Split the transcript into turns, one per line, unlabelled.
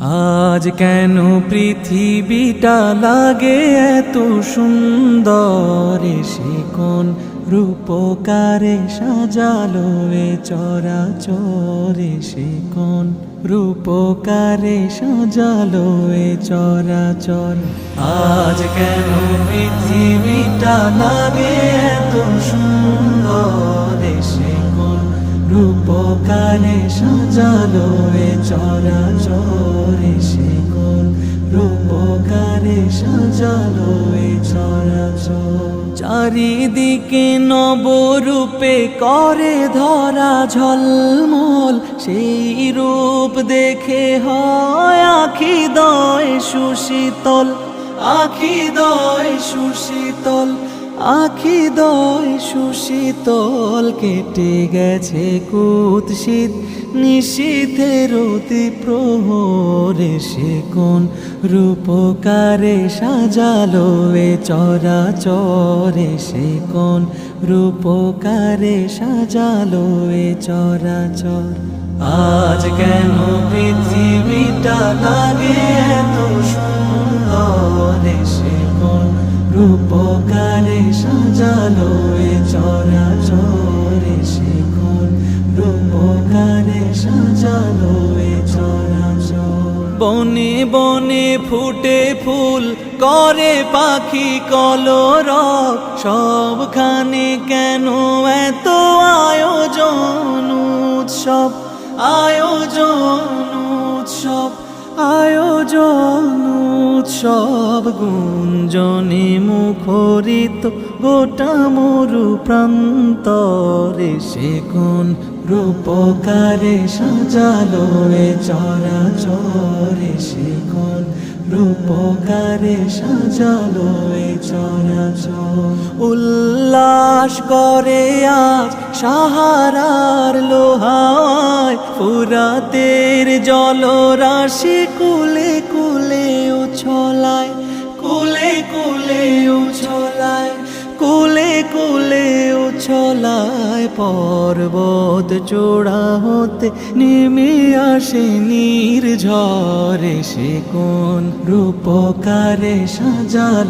আজ কেন পৃথিবীটা লাগে এত সুন্দর, সে কোন রূপকারে সাজালো এ চরাচরে, সে কোন রূপকারে সাজালো এ চরাচর। আজ কেন পৃথিবীটা লাগে এত সুন্দর, সে কোন রূপকারে সাজালো এ চরাচরে, সে কোন রূপকারে সাজালো এ চরাচর। চারিদিকে নবরূপে করে ধরা ঝলমল, সেই রূপ দেখে হয় আখি দয় সুশীতল, আখি দয় সুশীতল, আখি দয় সুশীতল। কেটে গেছে কুৎসিত নিশীথের অতি প্রহরে, সে কোন রূপকারে সাজালো এ চরাচরে, সে কোন রূপকারে সাজালো এ চরাচর। আজ কেন পৃথিবীটা লাগে এত সুন্দর, সে কোন রূপকারে সাজালো এ চরাচরে, সে কোন রূপকারে সাজালো এ চরাচর। বনে বনে ফুটে ফুল করে পাখি কলরব, সবখানে কেন এত আয়োজন উৎসব, আয়োজন উৎসব, আয়োজন উৎসব। গুঞ্জনে মুখরিত গোটা মরু প্রান্তরে, সে কোন রূপকারে সাজালো এ চরাচরে, সে কোন রূপকারে সাজালো এ চরাচর। উল্লাস করে আজ সাহারার লোহায়, ফুরাতের জলরাশি কুলে কুলে উছলায়, কুলে কুলে উছলায়, কুলে কুলে উছলায়। পর্বত চূড়া হতে নেমে আসে নির্ঝরে, সে কোন রূপকারে সাজালো